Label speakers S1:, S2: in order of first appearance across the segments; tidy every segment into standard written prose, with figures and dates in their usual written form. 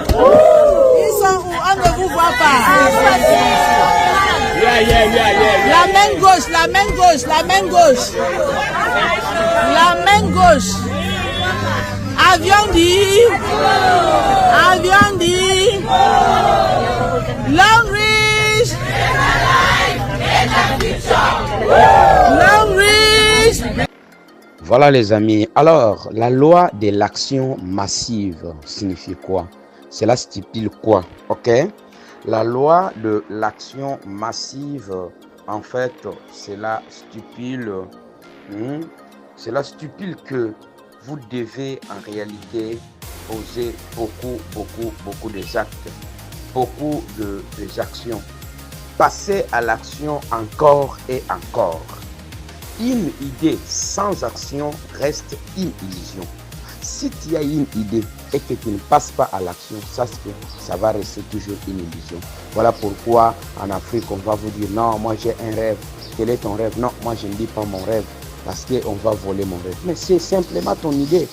S1: Ils sont où? On ne vous voit pas. La main gauche, la main gauche, la main gauche. La main gauche. Avion dit. Avion dit. Long reach. Long reach.
S2: Voilà les amis. Alors, la loi de l'action massive signifie quoi? Cela stipule quoi? Ok? La loi de l'action massive, en fait, cela stipule que vous devez en réalité poser beaucoup d'actes, beaucoup d'actions. Passer à l'action encore et encore. Une idée sans action reste une illusion. Si tu as une idée et que tu ne passes pas à l'action, ça va rester toujours une illusion. Voilà pourquoi en Afrique, on va vous dire non, moi j'ai un rêve. Quel est ton rêve? Non, moi je ne dis pas mon rêve parce qu'on va voler mon rêve. Mais c'est simplement ton idée.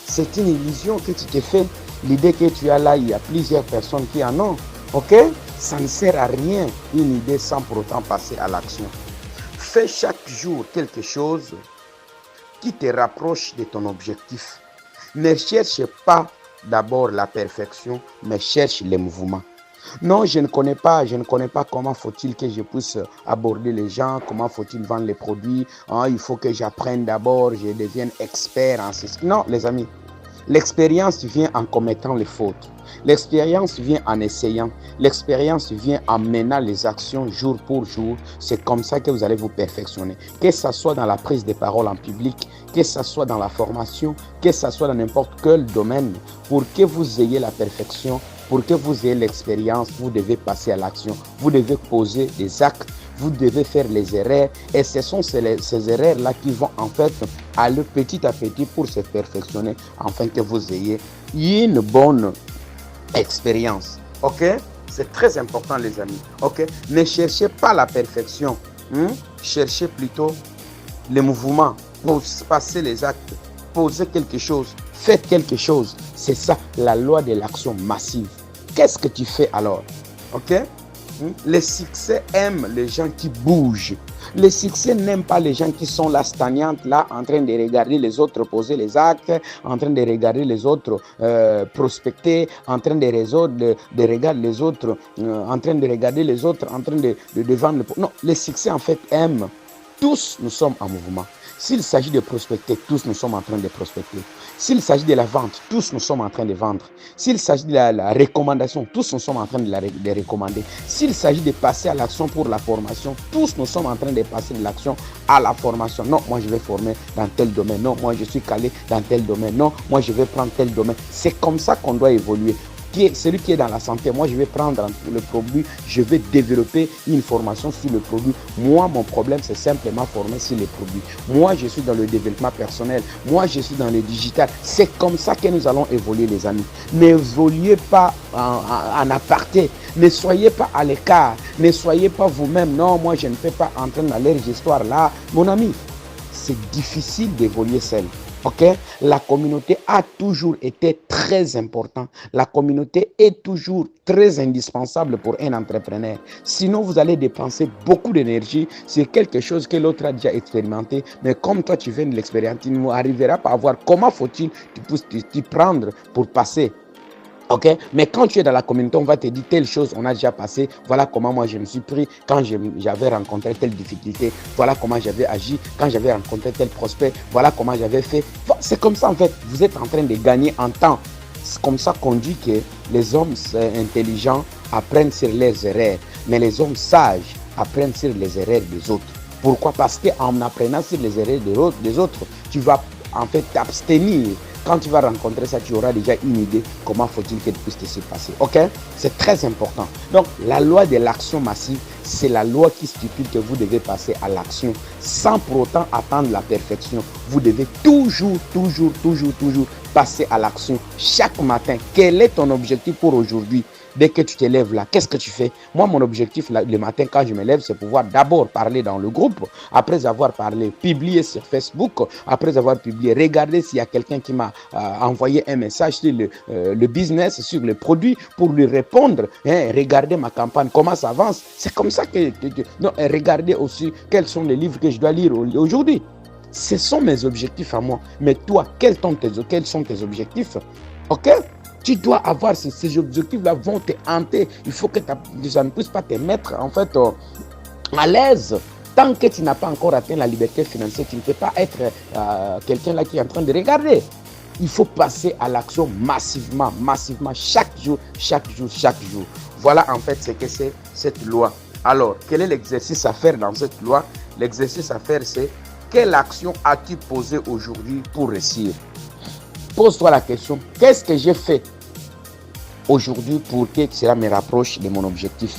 S2: C'est une illusion que tu te fais. L'idée que tu as là, il y a plusieurs personnes qui en ont. Ok? Ça ne sert à rien une idée sans pour autant passer à l'action. Fais chaque jour quelque chose qui te rapproche de ton objectif. Ne cherche pas d'abord la perfection, mais cherche les mouvements. Non, je ne connais pas comment faut-il que je puisse aborder les gens, comment faut-il vendre les produits. Il faut que j'apprenne d'abord, je devienne expert en ceci. Non, les amis, l'expérience vient en commettant les fautes. L'expérience vient en essayant. L'expérience vient en menant les actions jour pour jour. C'est comme ça que vous allez vous perfectionner. Que ce soit dans la prise de parole en public, que ce soit dans la formation, que ce soit dans n'importe quel domaine. Pour que vous ayez la perfection, pour que vous ayez l'expérience, vous devez passer à l'action. Vous devez poser des actes. Vous devez faire les erreurs. Et ce sont ces erreurs-là qui vont en fait aller petit à petit pour se perfectionner afin que vous ayez une bonne expérience. Ok? C'est très important les amis. Ok? Ne cherchez pas la perfection. Cherchez plutôt les mouvements. Passer les actes. Posez quelque chose. Faites quelque chose. C'est ça la loi de l'action massive. Qu'est-ce que tu fais alors? Ok? Le succès aime les gens qui bougent. Le succès n'aime pas les gens qui sont là, stagnantes, là, en train de regarder les autres poser les actes, en train de regarder les autres prospecter, en train de regarder les autres, en train de regarder les autres, en train de vendre. Non, le succès en fait aime. Tous nous sommes en mouvement. S'il s'agit de prospecter, tous nous sommes en train de prospecter. S'il s'agit de la vente, tous nous sommes en train de vendre. S'il s'agit de la recommandation, tous nous sommes en train de recommander. S'il s'agit de passer à l'action pour la formation, tous nous sommes en train de passer de l'action à la formation. Non, moi je vais former dans tel domaine. Non, moi je suis calé dans tel domaine. Non, moi je vais prendre tel domaine. C'est comme ça qu'on doit évoluer. Celui qui est dans la santé, moi je vais prendre le produit, je vais développer une formation sur le produit. Moi, mon problème, c'est simplement former sur les produits. Moi, je suis dans le développement personnel. Moi, je suis dans le digital. C'est comme ça que nous allons évoluer, les amis. N'évoluez pas en aparté. Ne soyez pas à l'écart. Ne soyez pas vous-même. Non, moi, je ne fais pas entrer dans leur histoire là. Mon ami, c'est difficile d'évoluer seul. Ok, la communauté a toujours été très importante. La communauté est toujours très indispensable pour un entrepreneur. Sinon, vous allez dépenser beaucoup d'énergie sur quelque chose que l'autre a déjà expérimenté. Mais comme toi, tu viens de l'expérimenter, tu n'arriveras pas à voir comment faut-il t'y prendre pour passer. Ok, mais quand tu es dans la communauté, on va te dire telle chose, on a déjà passé. Voilà comment moi je me suis pris quand j'avais rencontré telle difficulté. Voilà comment j'avais agi quand j'avais rencontré tel prospect. Voilà comment j'avais fait. C'est comme ça en fait. Vous êtes en train de gagner en temps. C'est comme ça qu'on dit que les hommes intelligents apprennent sur leurs erreurs, mais les hommes sages apprennent sur les erreurs des autres. Pourquoi? Parce qu'en apprenant sur les erreurs des autres, tu vas en fait t'abstenir. Quand tu vas rencontrer ça, tu auras déjà une idée comment faut-il qu'elle puisse se passer. Ok? C'est très important. Donc, la loi de l'action massive c'est la loi qui stipule que vous devez passer à l'action sans pour autant attendre la perfection. Vous devez toujours passer à l'action chaque matin. Quel est ton objectif pour aujourd'hui? Dès que tu te lèves là, qu'est-ce que tu fais? Moi, mon objectif là, le matin quand je me lève, c'est pouvoir d'abord parler dans le groupe. Après avoir parlé, publier sur Facebook. Après avoir publié, regarder s'il y a quelqu'un qui m'a envoyé un message sur le business, sur le produit, pour lui répondre. Regarder ma campagne, comment ça avance. C'est comme ça que... Non, regardez aussi quels sont les livres que je dois lire aujourd'hui. Ce sont mes objectifs à moi. Mais toi, quels sont tes objectifs? Ok? Tu dois avoir ces objectifs-là vont te hanter. Il faut que ça ne puisse pas te mettre en fait à l'aise. Tant que tu n'as pas encore atteint la liberté financière, tu ne peux pas être quelqu'un là qui est en train de regarder. Il faut passer à l'action massivement, chaque jour. Voilà en fait ce que c'est cette loi. Alors, quel est l'exercice à faire dans cette loi? L'exercice à faire, c'est quelle action as-tu posée aujourd'hui pour réussir? Pose-toi la question, qu'est-ce que j'ai fait aujourd'hui pour que cela me rapproche de mon objectif?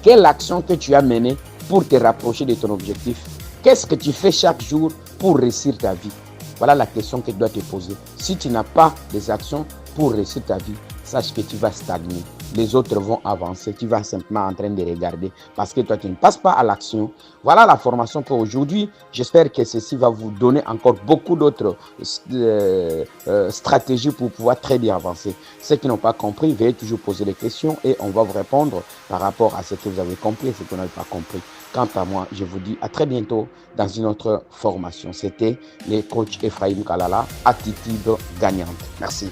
S2: Quelle action que tu as menée pour te rapprocher de ton objectif? Qu'est-ce que tu fais chaque jour pour réussir ta vie? Voilà la question que tu dois te poser. Si tu n'as pas des actions pour réussir ta vie, sache que tu vas stagner. Les autres vont avancer. Tu vas simplement en train de regarder parce que toi, tu ne passes pas à l'action. Voilà la formation pour aujourd'hui. J'espère que ceci va vous donner encore beaucoup d'autres stratégies pour pouvoir très bien avancer. Ceux qui n'ont pas compris, veuillez toujours poser des questions et on va vous répondre par rapport à ce que vous avez compris et ce que vous n'avez pas compris. Quant à moi, je vous dis à très bientôt dans une autre formation. C'était le coach Ephraim Kalala, attitude gagnante. Merci.